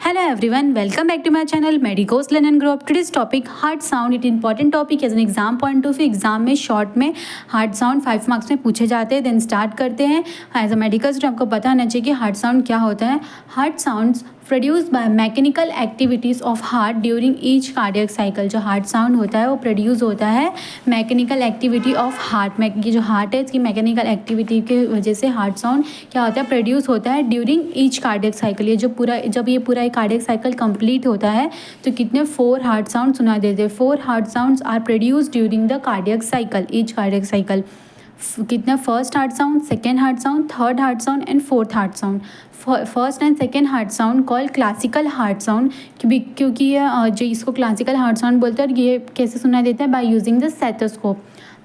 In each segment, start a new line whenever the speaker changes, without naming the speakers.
Hello everyone, welcome back to my channel Medicos Learn and Grow Up. Today's topic heart sound. It important topic as an exam point of view. Exam में short में heart sound 5 marks में पूछे जाते हैं. Then start करते हैं. As a medical student आपको पता होना चाहिए कि हार्ट साउंड क्या होता है. Heart sounds produce by mechanical activities of heart during each cardiac cycle. जो हार्ट साउंड होता है वो प्रोड्यूस होता है मैकेनिकल एक्टिविटी ऑफ हार्ट में. ये जो हार्ट है इसकी मैकेनिकल एक्टिविटी की वजह से हार्ट साउंड क्या होता है, प्रोड्यूस होता है ड्यूरिंग ईच कार्डियक साइकिल. ये जो जब ये पूरा कार्डियक साइकिल कंप्लीट होता है तो कितने 4 हार्ट साउंड सुनाई देते हैं. 4 heart sounds are produce during the cardiac cycle, each cardiac cycle. कितना first heart sound, second heart sound, third heart sound and fourth heart sound. First and second heart sound called classical heart sound, क्योंकि ये जो इसको classical heart sound बोलते हैं. और ये कैसे सुनाई देता है, by using the stethoscope.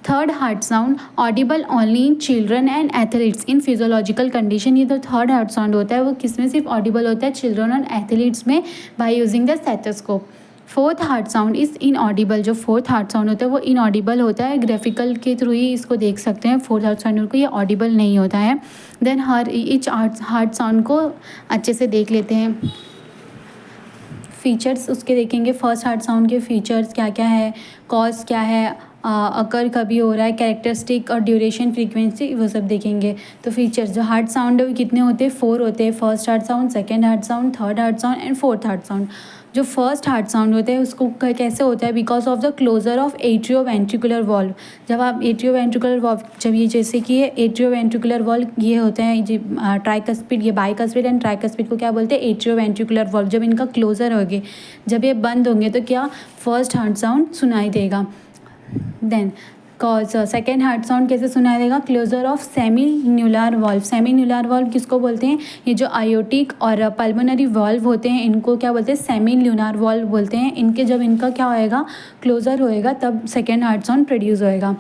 Third heart sound Audible only in children and athletes in physiological condition. ये जो थर्ड हार्ट साउंड होता है वो किसमें सिर्फ ऑडिबल होता है, चिल्ड्रन और एथलीट्स में, by using the stethoscope. Fourth heart sound is inaudible. जो फोर्थ हार्ट साउंड होता है वो इनऑडिबल होता है. ग्राफिकल के थ्रू ही इसको देख सकते हैं फोर्थ हार्ट साउंड को, ये ऑडिबल नहीं होता है. देन हर ईच हार्ट साउंड को अच्छे से देख लेते हैं. फीचर्स उसके देखेंगे. फर्स्ट हार्ट साउंड के फीचर्स क्या क्या है, कॉज क्या है, अकर कभी हो रहा है, कैरेक्टरिस्टिक और ड्यूरेशन, फ्रीक्वेंसी, वो सब देखेंगे. तो फीचर्स जो हार्ट साउंड है वो कितने होते हैं, 4 होते हैं. First heart sound, second heart sound, third heart sound and fourth heart sound. जो फर्स्ट हार्ट साउंड होता है उसको कैसे होता है, because of the closure of atrioventricular valve. जब आप एट्रियोवेंट्रिकुलर वॉल्व, जब ये जैसे कि ये एट्रियोवेंट्रिकुलर वॉल्व ये होते हैं, ये ट्राइकस्पिड, ये बाइकस्पिड एंड ट्राइकस्पिड को क्या बोलते हैं, एट्रियोवेंट्रिकुलर वॉल्व. जब इनका क्लोजर होंगे, जब ये बंद होंगे तो क्या फर्स्ट हार्ट साउंड सुनाई देगा. Then cause second heart sound कैसे सुनाई देगा, closure of semi lunar valve. Semi lunar valve किसको बोलते हैं, ये जो आयोटिक और पल्मोनरी वॉल्व होते हैं इनको क्या बोलते हैं, सेमी न्यूलर वॉल्व बोलते हैं. इनके जब इनका क्या होएगा, क्लोजर होएगा, तब सेकेंड हार्ट साउंड प्रोड्यूस होएगा.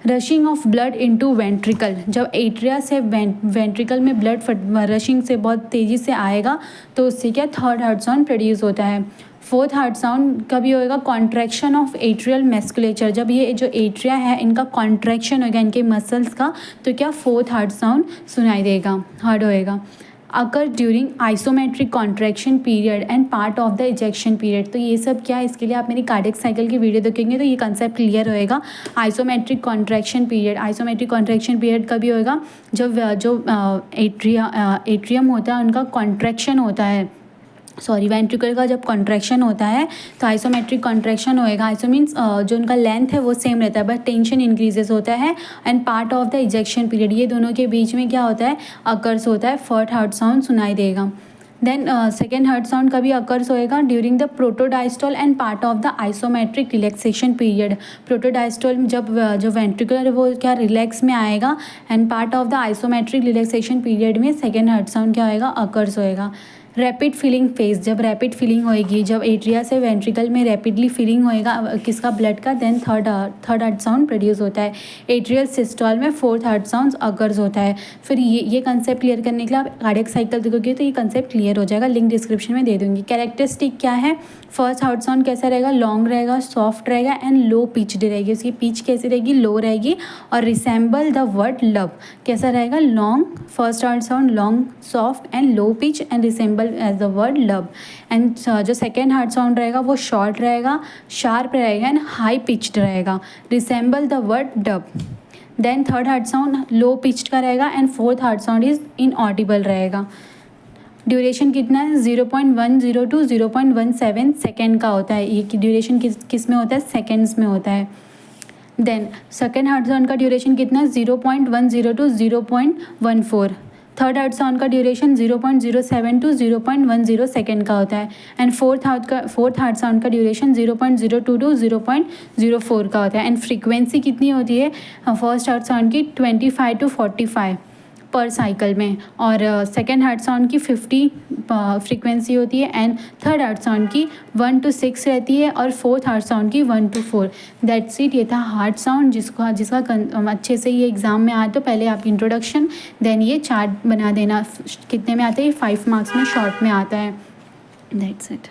Rushing of blood into ventricle. जब एट्रिया से वेंट्रिकल में ब्लड रशिंग से बहुत तेज़ी से आएगा तो उससे क्या थर्ड हार्ट साउंड प्रोड्यूस होता है. फोर्थ हार्ट साउंड कभी होएगा, कॉन्ट्रैक्शन ऑफ एट्रियल मस्कुलेचर. जब ये जो एट्रिया है इनका कॉन्ट्रैक्शन होगा इनके मसल्स का, तो क्या फोर्थ हार्ट साउंड सुनाई देगा, हार्ड होएगा. अकर during isometric contraction period and part of the ejection period. तो ये सब क्या है, इसके लिए आप मेरी कार्डियक साइकिल की वीडियो देखेंगे तो ये कंसेप्ट क्लियर होएगा. Isometric contraction period, isometric contraction period कभी होएगा, जब जो एट्रियम होता है उनका कॉन्ट्रैक्शन होता है, वेंट्रिकल का जब कॉन्ट्रैक्शन होता है तो आइसोमेट्रिक कॉन्ट्रैक्शन होएगा. आइसो मीन्स जो उनका लेंथ है वो सेम रहता है बट टेंशन इंक्रीजेस होता है. And part of the ejection period, ये दोनों के बीच में क्या होता है, अकर्स होता है. फोर्थ हार्ट साउंड सुनाई देगा. देन सेकेंड हार्ट साउंड कभी अकर्स होएगा during the protodiastole end part of the isometric relaxation period. Protodiastole जब जो वेंट्रिकुलर है वो क्या रिलैक्स में आएगा, end part of the isometric relaxation period में सेकेंड हार्ट साउंड क्या होएगा, अकर्स होएगा. रैपिड फिलिंग फेज, जब रैपिड फिलिंग होएगी, जब एट्रिया से वेंट्रिकल में रैपिडली फिलिंग होएगा किसका, ब्लड का, then third heart sound produce होता है. एट्रियल सिस्टोल में फोर्थ हार्ट साउंड अकर्स होता है. फिर ये कंसेप्ट क्लियर करने के लिए आप कार्डियक साइकिल देखोगे तो ये कंसेप्ट क्लियर हो जाएगा. लिंक डिस्क्रिप्शन में दे दूँगी. कैरेक्टरिस्टिक क्या है, फर्स्ट हार्ट साउंड कैसा रहेगा, लॉन्ग रहेगा, सॉफ्ट रहेगा एंड लो पिच्ड रहेगी. उसकी पिच कैसी रहेगी, लो रहेगी. और रिसेंबल द वर्ड लव, कैसा रहेगा, long, first heart sound long, soft and low pitch and resemble as the word love. And जो सेकेंड हार्ट साउंड रहेगा वो शॉर्ट रहेगा, शार्प रहेगा एंड हाई पिच्ड रहेगा, resemble the word dub. Then third heart sound low pitched का रहेगा and fourth heart sound is inaudible रहेगा. Duration कितना है, 0.10 to 0.17 सेकेंड का होता है. ये ड्यूरेशन किस में होता है, सेकेंड्स में होता है. देन सेकेंड हार्ट साउंड का ड्यूरेशन कितना है, 0.10 to 0.14. थर्ड हार्ट साउंड का ड्यूरेशन 0.07 to 0.10 सेकेंड का होता है. एंड फोर्थ हार्ट साउंड का ड्यूरेशन 0.02 to 0.04 का होता है. एंड फ्रीक्वेंसी कितनी होती है फर्स्ट हार्ट साउंड की, 25 to 45 पर साइकिल में, और सेकेंड हार्ट साउंड की 50 फ्रीक्वेंसी होती है. एंड थर्ड हार्ट साउंड की 1 to 6 रहती है और फोर्थ हार्ट साउंड की 1 to 4. That's it. ये था हार्ट साउंड जिसका अच्छे से ये एग्ज़ाम में आए तो पहले आप इंट्रोडक्शन, देन ये चार्ट बना देना. कितने में आता है, ये 5 मार्क्स में शॉर्ट में आता है. That's it.